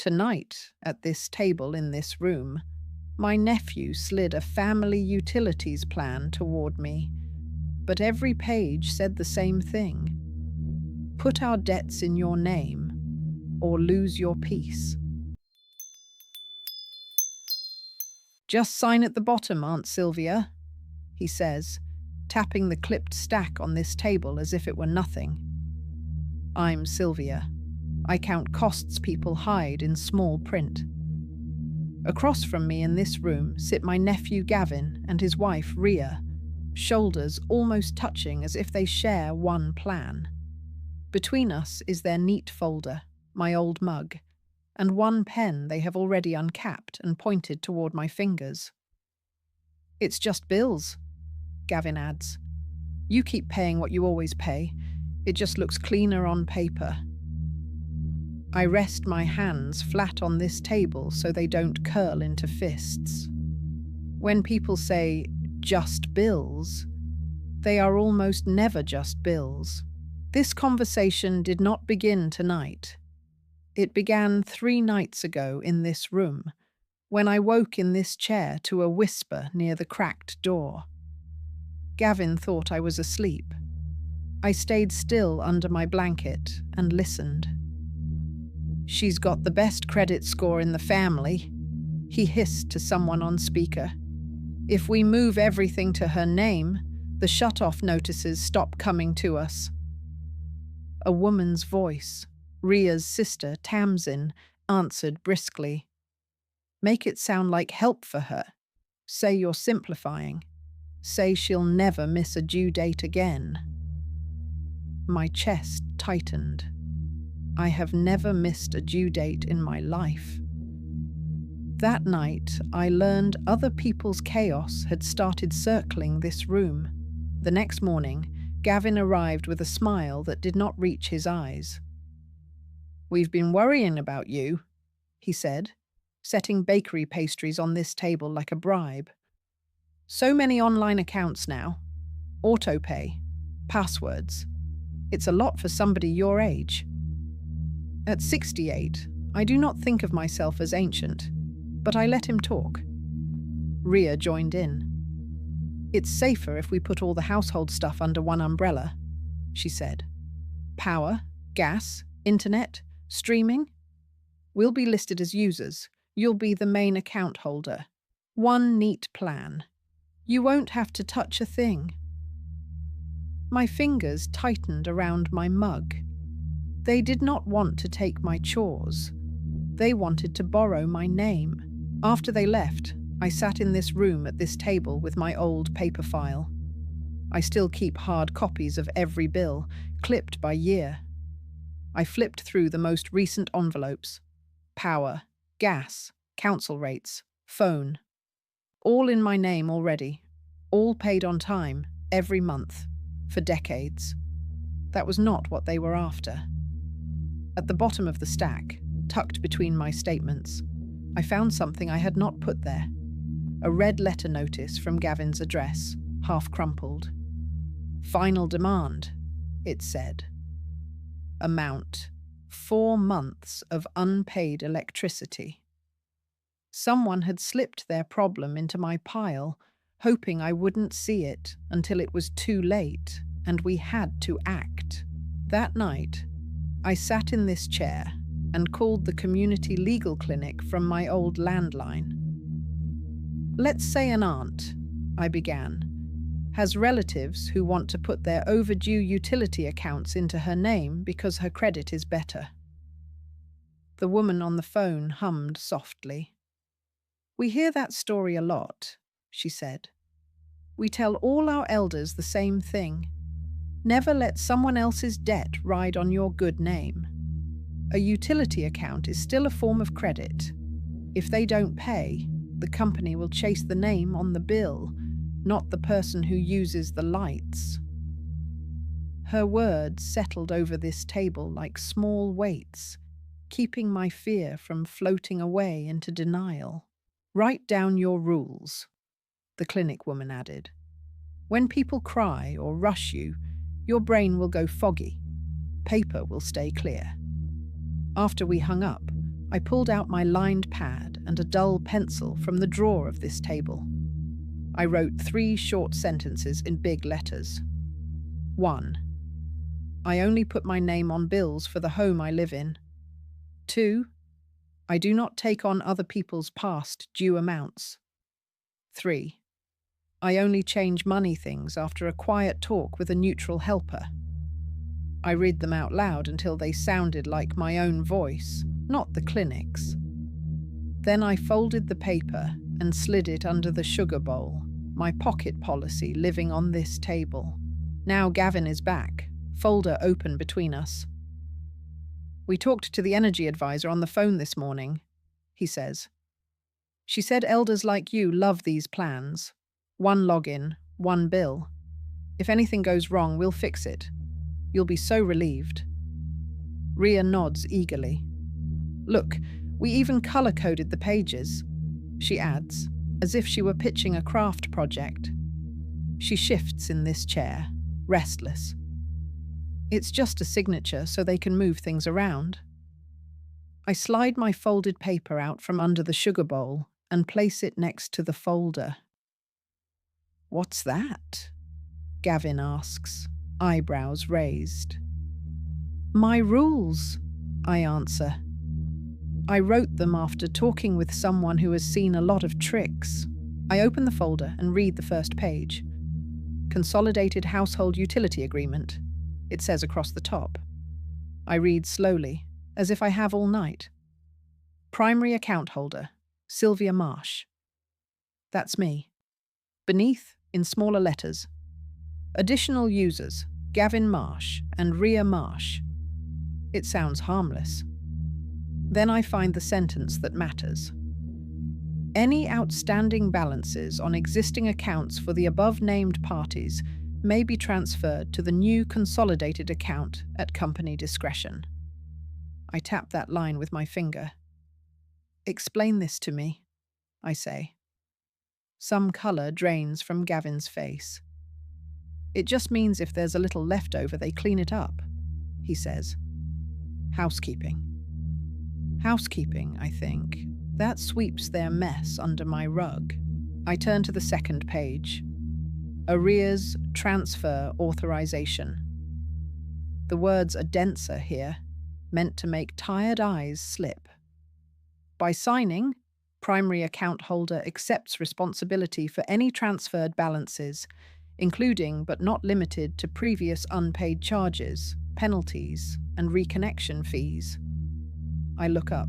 Tonight, at this table in this room, my nephew slid a family utilities plan toward me, but every page said the same thing. Put our debts in your name, or lose your peace. Just sign at the bottom, Aunt Sylvia, he says, tapping the clipped stack on this table as if it were nothing. I'm Sylvia. I count costs people hide in small print. Across from me in this room sit my nephew Gavin and his wife Ria, shoulders almost touching as if they share one plan. Between us is their neat folder, my old mug, and one pen they have already uncapped and pointed toward my fingers. It's just bills, Gavin adds. You keep paying what you always pay. It just looks cleaner on paper. I rest my hands flat on this table so they don't curl into fists. When people say, just bills, they are almost never just bills. This conversation did not begin tonight. It began 3 nights ago in this room, when I woke in this chair to a whisper near the cracked door. Gavin thought I was asleep. I stayed still under my blanket and listened. She's got the best credit score in the family, he hissed to someone on speaker. If we move everything to her name, the shut-off notices stop coming to us. A woman's voice, Ria's sister Tamsin, answered briskly. Make it sound like help for her. Say you're simplifying. Say she'll never miss a due date again. My chest tightened. I have never missed a due date in my life. That night, I learned other people's chaos had started circling this room. The next morning, Gavin arrived with a smile that did not reach his eyes. We've been worrying about you, he said, setting bakery pastries on this table like a bribe. So many online accounts now. Autopay. Passwords. It's a lot for somebody your age. At 68, I do not think of myself as ancient, but I let him talk. Ria joined in. It's safer if we put all the household stuff under one umbrella, she said. Power, gas, internet, streaming. We'll be listed as users. You'll be the main account holder. One neat plan. You won't have to touch a thing. My fingers tightened around my mug. They did not want to take my chores. They wanted to borrow my name. After they left, I sat in this room at this table with my old paper file. I still keep hard copies of every bill, clipped by year. I flipped through the most recent envelopes. Power, gas, council rates, phone. All in my name already. All paid on time, every month, for decades. That was not what they were after. At the bottom of the stack, tucked between my statements, I found something I had not put there. A red letter notice from Gavin's address, half crumpled. Final demand, it said. Amount, 4 months of unpaid electricity. Someone had slipped their problem into my pile, hoping I wouldn't see it until it was too late, and we had to act. That night, I sat in this chair and called the community legal clinic from my old landline. Let's say an aunt, I began, has relatives who want to put their overdue utility accounts into her name because her credit is better. The woman on the phone hummed softly. We hear that story a lot, she said. We tell all our elders the same thing. Never let someone else's debt ride on your good name. A utility account is still a form of credit. If they don't pay, the company will chase the name on the bill, not the person who uses the lights. Her words settled over this table like small weights, keeping my fear from floating away into denial. Write down your rules, the clinic woman added. When people cry or rush you, your brain will go foggy. Paper will stay clear. After we hung up, I pulled out my lined pad and a dull pencil from the drawer of this table. I wrote 3 short sentences in big letters. 1. I only put my name on bills for the home I live in. 2. I do not take on other people's past due amounts. 3. I only change money things after a quiet talk with a neutral helper. I read them out loud until they sounded like my own voice, not the clinic's. Then I folded the paper and slid it under the sugar bowl, my pocket policy living on this table. Now Gavin is back, folder open between us. We talked to the energy advisor on the phone this morning, he says. She said elders like you love these plans. 1 login, 1 bill. If anything goes wrong, we'll fix it. You'll be so relieved. Ria nods eagerly. Look, we even color-coded the pages, she adds, as if she were pitching a craft project. She shifts in this chair, restless. It's just a signature so they can move things around. I slide my folded paper out from under the sugar bowl and place it next to the folder. What's that? Gavin asks, eyebrows raised. My rules, I answer. I wrote them after talking with someone who has seen a lot of tricks. I open the folder and read the first page. Consolidated Household Utility Agreement, it says across the top. I read slowly, as if I have all night. Primary account holder, Sylvia Marsh. That's me. Beneath, in smaller letters, additional users, Gavin Marsh and Ria Marsh. It sounds harmless. Then I find the sentence that matters. Any outstanding balances on existing accounts for the above-named parties may be transferred to the new consolidated account at company discretion. I tap that line with my finger. Explain this to me, I say. Some colour drains from Gavin's face. It just means if there's a little left over, they clean it up, he says. Housekeeping. Housekeeping, I think. That sweeps their mess under my rug. I turn to the second page. Arrears transfer authorization. The words are denser here, meant to make tired eyes slip. By signing, primary account holder accepts responsibility for any transferred balances, including but not limited to previous unpaid charges, penalties, and reconnection fees. I look up.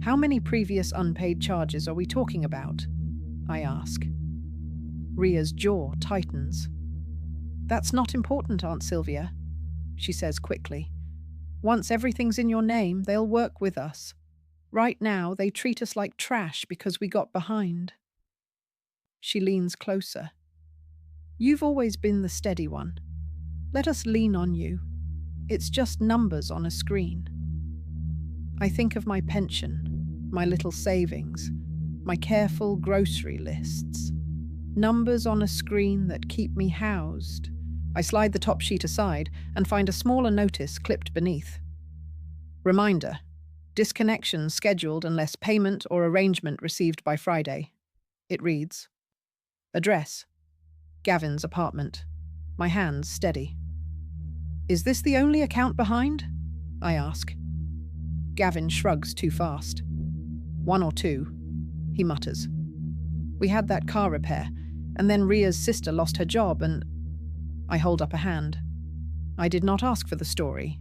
How many previous unpaid charges are we talking about? I ask. Ria's jaw tightens. That's not important, Aunt Sylvia, she says quickly. Once everything's in your name, they'll work with us. Right now, they treat us like trash because we got behind. She leans closer. You've always been the steady one. Let us lean on you. It's just numbers on a screen. I think of my pension, my little savings, my careful grocery lists. Numbers on a screen that keep me housed. I slide the top sheet aside and find a smaller notice clipped beneath. Reminder. Disconnection scheduled unless payment or arrangement received by Friday. It reads. Address. Gavin's apartment. My hands steady. Is this the only account behind? I ask. Gavin shrugs too fast. 1 or 2, he mutters. We had that car repair, and then Ria's sister lost her job and... I hold up a hand. I did not ask for the story,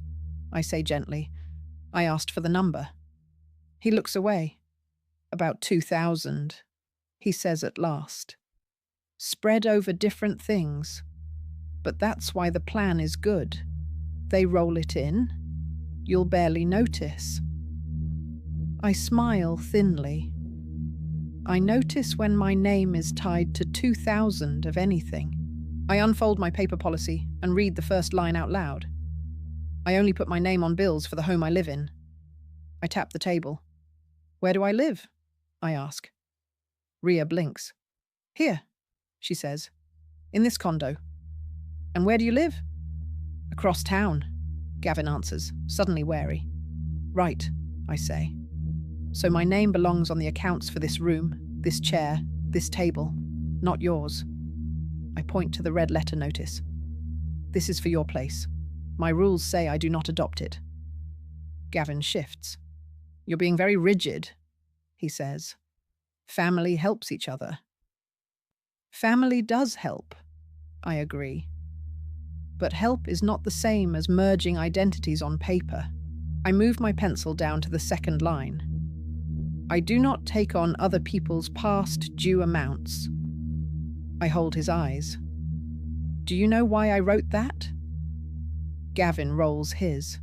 I say gently. I asked for the number. He looks away. About 2,000, he says at last. Spread over different things. But that's why the plan is good. They roll it in. You'll barely notice. I smile thinly. I notice when my name is tied to 2,000 of anything. I unfold my paper policy and read the first line out loud. I only put my name on bills for the home I live in. I tap the table. Where do I live? I ask. Ria blinks. Here, she says. In this condo. And where do you live? Across town, Gavin answers, suddenly wary. Right, I say. So my name belongs on the accounts for this room, this chair, this table, not yours. I point to the red letter notice. This is for your place. My rules say I do not adopt it. Gavin shifts. You're being very rigid, he says. Family helps each other. Family does help, I agree. But help is not the same as merging identities on paper. I move my pencil down to the second line. I do not take on other people's past due amounts. I hold his eyes. Do you know why I wrote that? Gavin rolls his.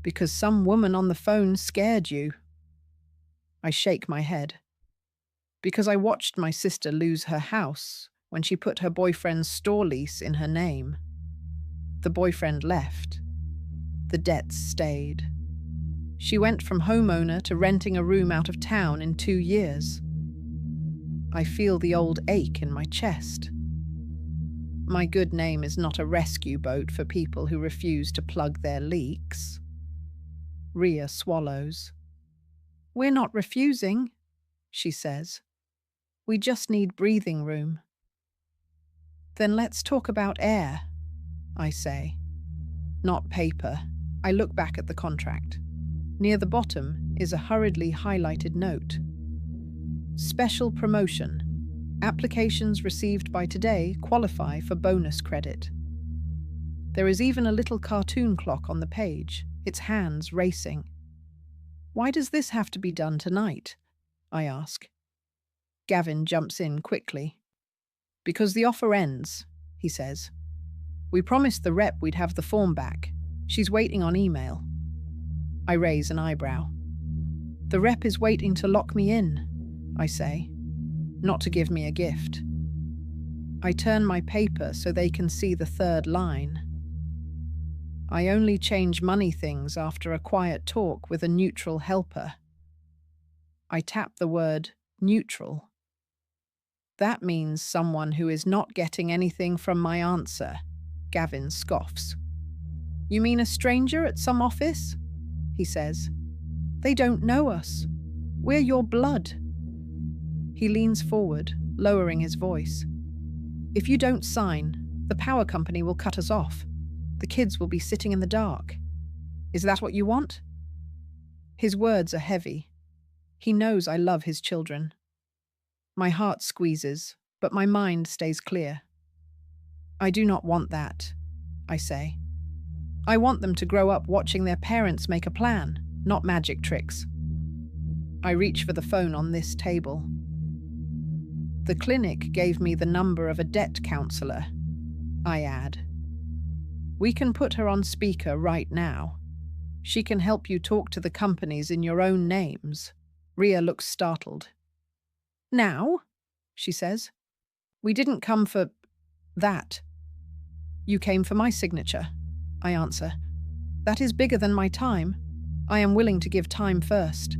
Because some woman on the phone scared you. I shake my head. Because I watched my sister lose her house when she put her boyfriend's store lease in her name. The boyfriend left. The debts stayed. She went from homeowner to renting a room out of town in 2 years. I feel the old ache in my chest. My good name is not a rescue boat for people who refuse to plug their leaks. Rhea swallows. We're not refusing, she says. We just need breathing room. Then let's talk about air, I say. Not paper. I look back at the contract. Near the bottom is a hurriedly highlighted note. Special promotion. Applications received by today qualify for bonus credit. There is even a little cartoon clock on the page, its hands racing. Why does this have to be done tonight? I ask. Gavin jumps in quickly. Because the offer ends, he says. We promised the rep we'd have the form back. She's waiting on email. I raise an eyebrow. The rep is waiting to lock me in, I say, not to give me a gift. I turn my paper so they can see the third line. I only change money things after a quiet talk with a neutral helper. I tap the word neutral. That means someone who is not getting anything from my answer. Gavin scoffs. You mean a stranger at some office? He says. They don't know us. We're your blood. He leans forward, lowering his voice. If you don't sign, the power company will cut us off. The kids will be sitting in the dark. Is that what you want? His words are heavy. He knows I love his children. My heart squeezes, but my mind stays clear. I do not want that, I say. I want them to grow up watching their parents make a plan, not magic tricks. I reach for the phone on this table. The clinic gave me the number of a debt counselor, I add. We can put her on speaker right now. She can help you talk to the companies in your own names. Rhea looks startled. Now? She says. We didn't come for that. You came for my signature, I answer. That is bigger than my time. I am willing to give time first.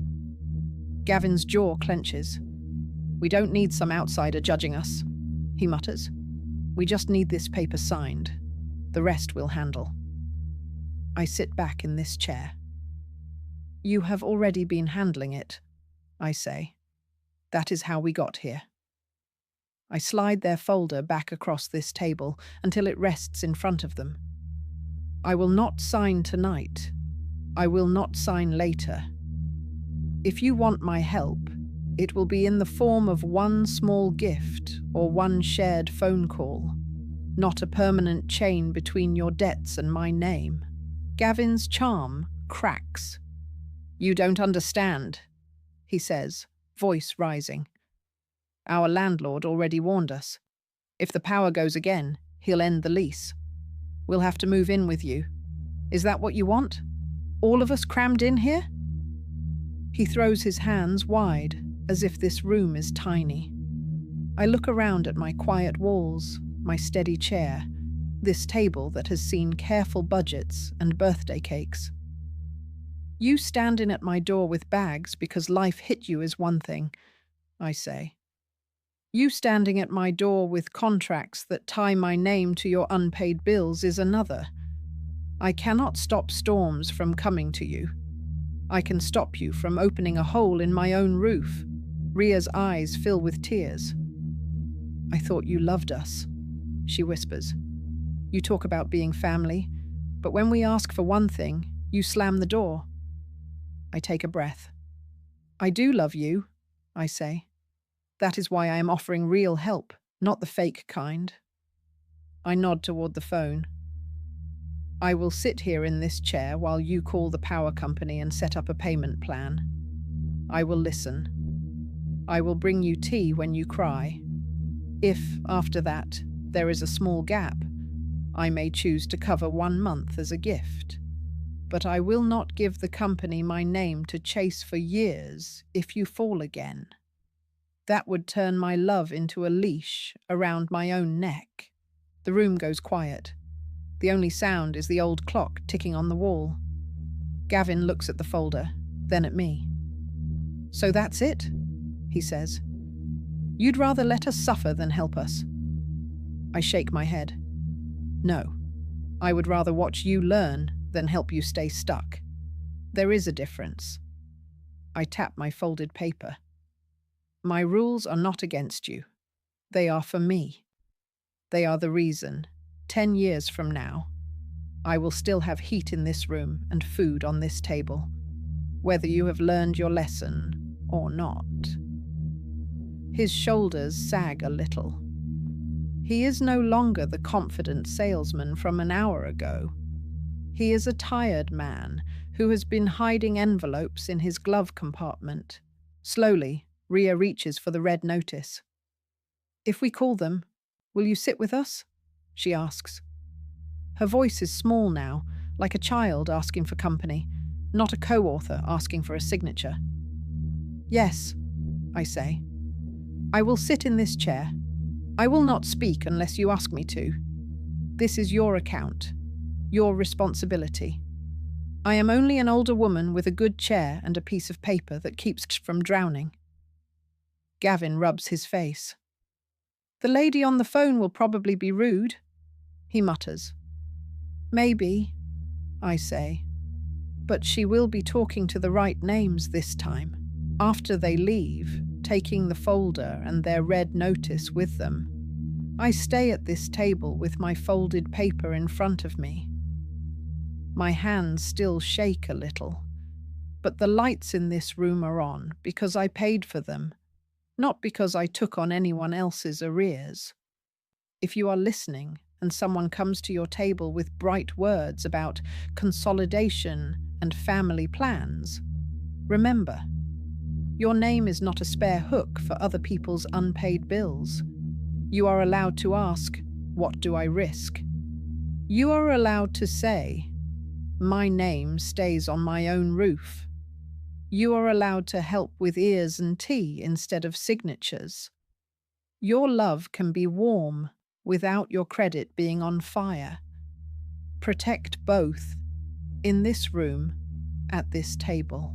Gavin's jaw clenches. We don't need some outsider judging us, he mutters. We just need this paper signed. The rest we'll handle. I sit back in this chair. You have already been handling it, I say. That is how we got here. I slide their folder back across this table until it rests in front of them. I will not sign tonight. I will not sign later. If you want my help, it will be in the form of one small gift or one shared phone call, not a permanent chain between your debts and my name. Gavin's charm cracks. You don't understand, he says, voice rising. Our landlord already warned us. If the power goes again, he'll end the lease. We'll have to move in with you. Is that what you want? All of us crammed in here? He throws his hands wide, as if this room is tiny. I look around at my quiet walls, my steady chair, this table that has seen careful budgets and birthday cakes. You standing at my door with bags because life hit you is one thing, I say. You standing at my door with contracts that tie my name to your unpaid bills is another. I cannot stop storms from coming to you. I can stop you from opening a hole in my own roof. Ria's eyes fill with tears. I thought you loved us, she whispers. You talk about being family, but when we ask for one thing, you slam the door. I take a breath. I do love you, I say. That is why I am offering real help, not the fake kind. I nod toward the phone. I will sit here in this chair while you call the power company and set up a payment plan. I will listen. I will bring you tea when you cry. If, after that, there is a small gap, I may choose to cover 1 month as a gift. But I will not give the company my name to chase for years if you fall again. That would turn my love into a leash around my own neck. The room goes quiet. The only sound is the old clock ticking on the wall. Gavin looks at the folder, then at me. So that's it, he says. You'd rather let us suffer than help us. I shake my head. No, I would rather watch you learn than help you stay stuck. There is a difference. I tap my folded paper. My rules are not against you. They are for me. They are the reason, 10 years from now, I will still have heat in this room and food on this table, whether you have learned your lesson or not. His shoulders sag a little. He is no longer the confident salesman from an hour ago. He is a tired man who has been hiding envelopes in his glove compartment. Slowly, Ria reaches for the red notice. If we call them, will you sit with us? She asks. Her voice is small now, like a child asking for company, not a co-author asking for a signature. Yes, I say. I will sit in this chair. I will not speak unless you ask me to. This is your account, your responsibility. I am only an older woman with a good chair and a piece of paper that keeps from drowning. Gavin rubs his face. The lady on the phone will probably be rude, he mutters. Maybe, I say, but she will be talking to the right names this time. After they leave, taking the folder and their red notice with them, I stay at this table with my folded paper in front of me. My hands still shake a little, but the lights in this room are on because I paid for them, not because I took on anyone else's arrears. If you are listening and someone comes to your table with bright words about consolidation and family plans, remember, your name is not a spare hook for other people's unpaid bills. You are allowed to ask, what do I risk? You are allowed to say, my name stays on my own roof. You are allowed to help with ears and tea instead of signatures. Your love can be warm without your credit being on fire. Protect both in this room at this table.